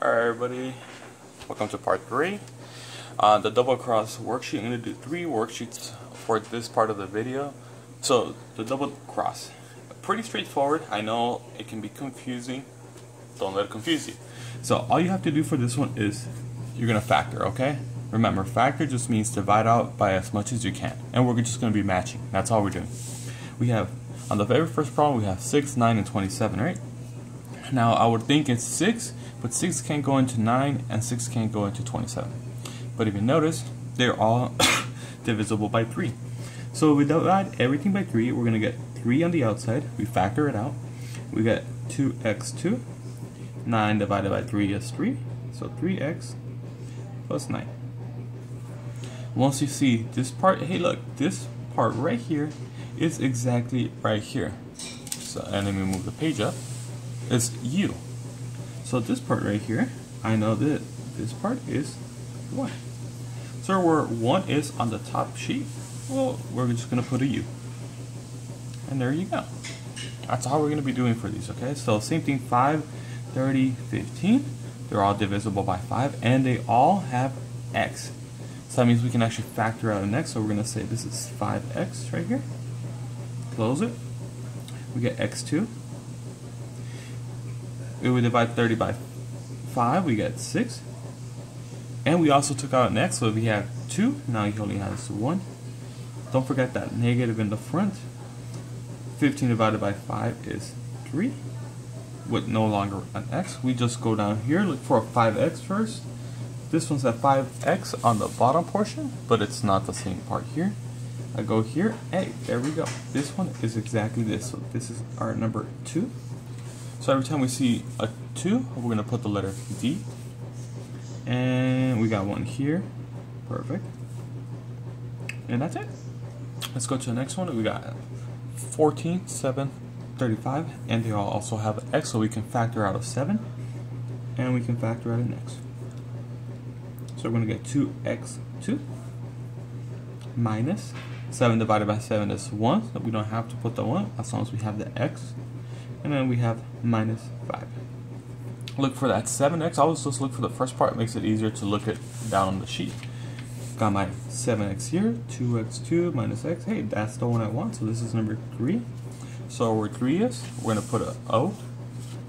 Alright everybody, welcome to part 3. The double cross worksheet. I'm going to do 3 worksheets for this part of the video. So the double cross, pretty straightforward. I know it can be confusing, don't let it confuse you. So all you have to do for this one is you're going to factor, okay? Remember, factor just means divide out by as much as you can, and we're just going to be matching. That's all we're doing. We have, on the very first problem, we have 6, 9, and 27, right? Now I would think it's 6, but 6 can't go into 9 and 6 can't go into 27. But if you notice, they're all divisible by 3. So if we divide everything by 3, we're going to get 3 on the outside. We factor it out. We get 2x2. 9 divided by 3 is 3. So 3x plus 9. Once you see this part, hey look, this part right here is exactly right here. So, and let me move the page up. It's u. So this part right here, I know that this part is 1. So where 1 is on the top sheet, well, we're just going to put a u. And there you go. That's all we're going to be doing for these, okay? So same thing, 5, 30, 15. They're all divisible by 5, and they all have x. So that means we can actually factor out an x. So we're going to say this is 5x right here. Close it. We get x2. If we divide 30 by 5, we get 6. And we also took out an x, so if we have 2, now he only has 1. Don't forget that negative in the front. 15 divided by 5 is 3, with no longer an x. We just go down here, look for a 5x first. This one's at 5x on the bottom portion, but it's not the same part here. I go here, hey, there we go. This one is exactly this, so this is our number 2. So every time we see a 2, we're going to put the letter D. And we got 1 here. Perfect. And that's it. Let's go to the next one. We got 14, 7, 35. And they all also have an x, so we can factor out a 7. And we can factor out an x. So we're going to get 2x2 minus 7 divided by 7 is 1. So we don't have to put the 1 as long as we have the x. And then we have minus 5. Look for that 7x. I always just look for the first part. It makes it easier to look it down on the sheet. Got my 7x here. 2x2 minus x. Hey, that's the one I want. So this is number 3. So where 3 is, we're going to put a O.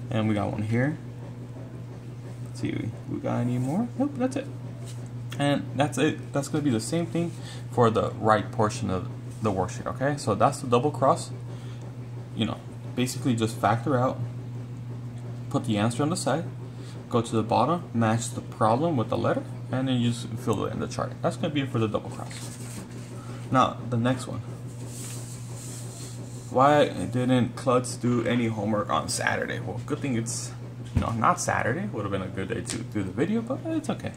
And we got 1 here. Let's see, we got any more? Nope, that's it. And that's it. That's going to be the same thing for the right portion of the worksheet, okay? So that's the double cross. You know, basically just factor out, put the answer on the side, go to the bottom, match the problem with the letter, and then you just fill it in the chart. That's going to be it for the double cross. Now, the next one. Why didn't Klutz do any homework on Saturday? Well, good thing it's, not Saturday. Would have been a good day to do the video, but it's okay.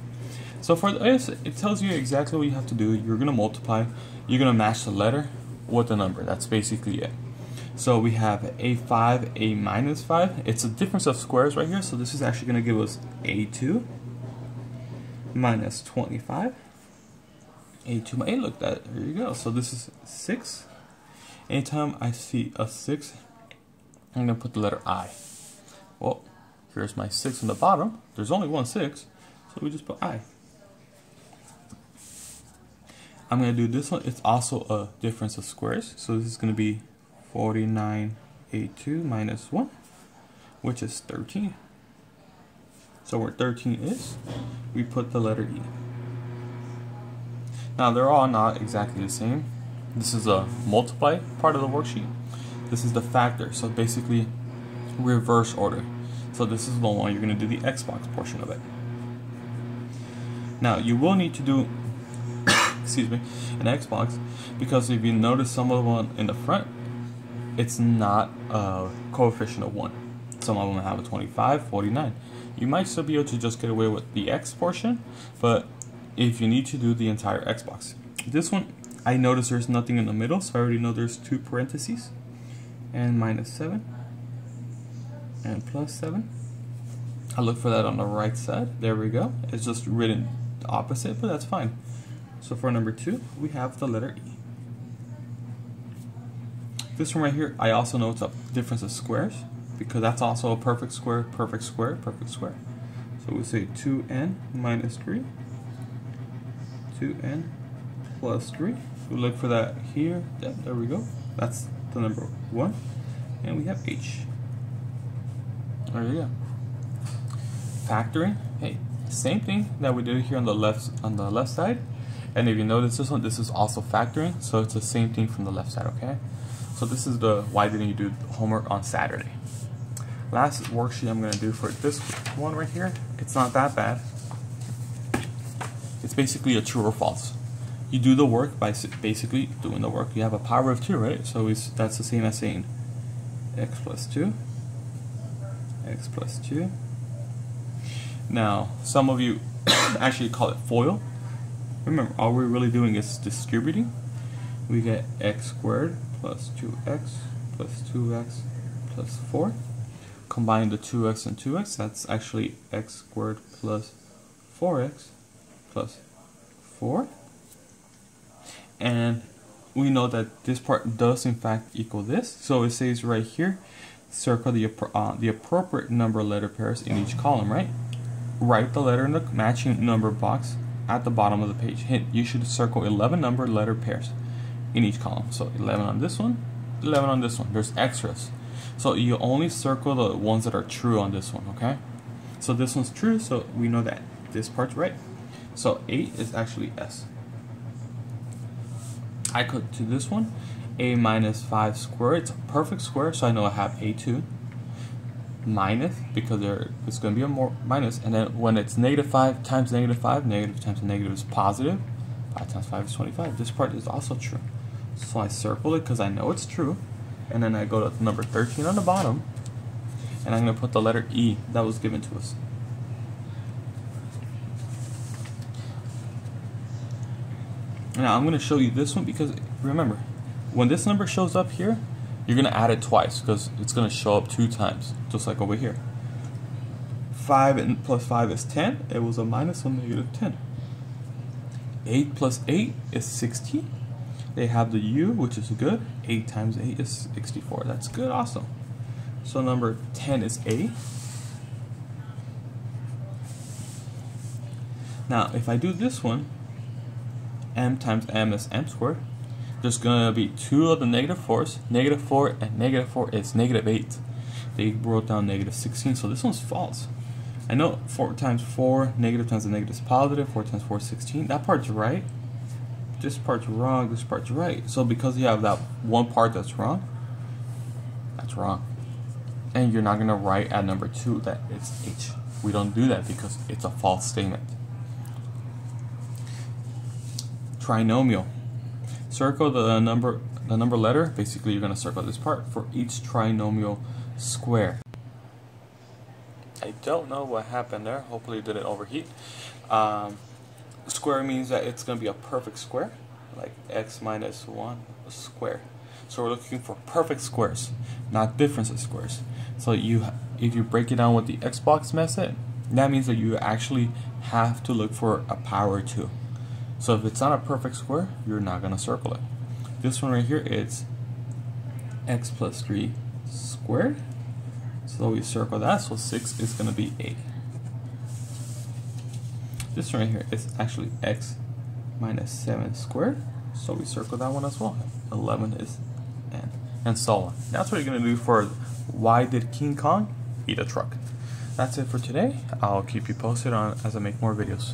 So for this, it tells you exactly what you have to do. You're going to multiply. You're going to match the letter with the number. That's basically it. So we have a5, a minus 5. It's a difference of squares right here. So this is actually going to give us a2 minus 25. A2, hey, look, there you go. So this is 6. Anytime I see a 6, I'm going to put the letter I. Well, here's my 6 on the bottom. There's only one 6, so we just put I. I'm going to do this one. It's also a difference of squares. So this is going to be 49a2 minus 1, which is 13. So where 13 is, we put the letter E. Now they're all not exactly the same. This is a multiply part of the worksheet. This is the factor, so basically reverse order. So this is the one you're going to do the Xbox portion of it. Now you will need to do excuse me, an Xbox, because if you notice some of the one in the front, it's not a coefficient of 1. Some of them have a 25, 49. You might still be able to just get away with the X portion, but if you need to do the entire Xbox. This one, I notice there's nothing in the middle, so I already know there's 2 parentheses. And minus 7. And plus 7. I look for that on the right side. There we go. It's just written the opposite, but that's fine. So for number 2, we have the letter E. This one right here, I also know it's a difference of squares, because that's also a perfect square, perfect square, perfect square. So we say 2n minus 3, 2n plus 3. We look for that here. Yep, there we go. That's the number 1. And we have h. There you go. Factoring. Hey, same thing that we did here on the left side. And if you notice this one, this is also factoring. So it's the same thing from the left side, okay? So this is the why didn't you do homework on Saturday. Last worksheet I'm going to do for this one right here, it's not that bad. It's basically a true or false. You do the work by basically doing the work. You have a power of 2, right? So that's the same as saying x plus 2, x plus 2. Now, some of you actually call it FOIL. Remember, all we're really doing is distributing. We get x squared plus 2x plus 2x plus 4. Combine the 2x and 2x, that's actually x squared plus 4x plus 4. And we know that this part does in fact equal this. So it says right here, circle the appropriate number of letter pairs in each column, right? Write the letter in the matching number box at the bottom of the page. Hint, you should circle 11 number letter pairs in each column. So 11 on this one, 11 on this one. There's extras. So you only circle the ones that are true on this one, okay? So this one's true, so we know that this part's right. So 8 is actually S. I could to this one, a minus 5 squared. It's a perfect square, so I know I have a2 minus, because it's going to be a more minus, and then when it's negative 5 times negative 5, negative times negative is positive. 5 times 5 is 25. This part is also true. So I circle it because I know it's true. And then I go to number 13 on the bottom, and I'm going to put the letter E that was given to us. Now I'm going to show you this one because remember, when this number shows up here, you're going to add it twice because it's going to show up 2 times, just like over here. 5 and plus 5 is 10. It was a minus, so negative 10. 8 plus 8 is 16. They have the U, which is good. 8 times 8 is 64. That's good also. So number 10 is A. Now, if I do this one, m times m is m squared. There's going to be 2 of the negative 4s. Negative 4 and negative 4 is negative 8. They wrote down negative 16, so this one's false. I know 4 times 4, negative times the negative is positive. 4 times 4 is 16. That part's right. This part's wrong, this part's right. So because you have that one part that's wrong, and you're not going to write at number 2 that it's H. We don't do that because it's a false statement. Trinomial. Circle the number letter. Basically, you're going to circle this part for each trinomial square. I don't know what happened there. Hopefully it didn't overheat. Square means that it's going to be a perfect square, like x minus 1 squared. So we're looking for perfect squares, not difference of squares. So if you break it down with the Xbox method, that means that you actually have to look for a power 2. So if it's not a perfect square, you're not going to circle it. This one right here is x plus 3 squared. So we circle that, so 6 is going to be A. This one right here is actually x minus 7 squared. So we circle that one as well. 11 is N. And so on. That's what you're going to do for why did King Kong eat a truck. That's it for today. I'll keep you posted on as I make more videos.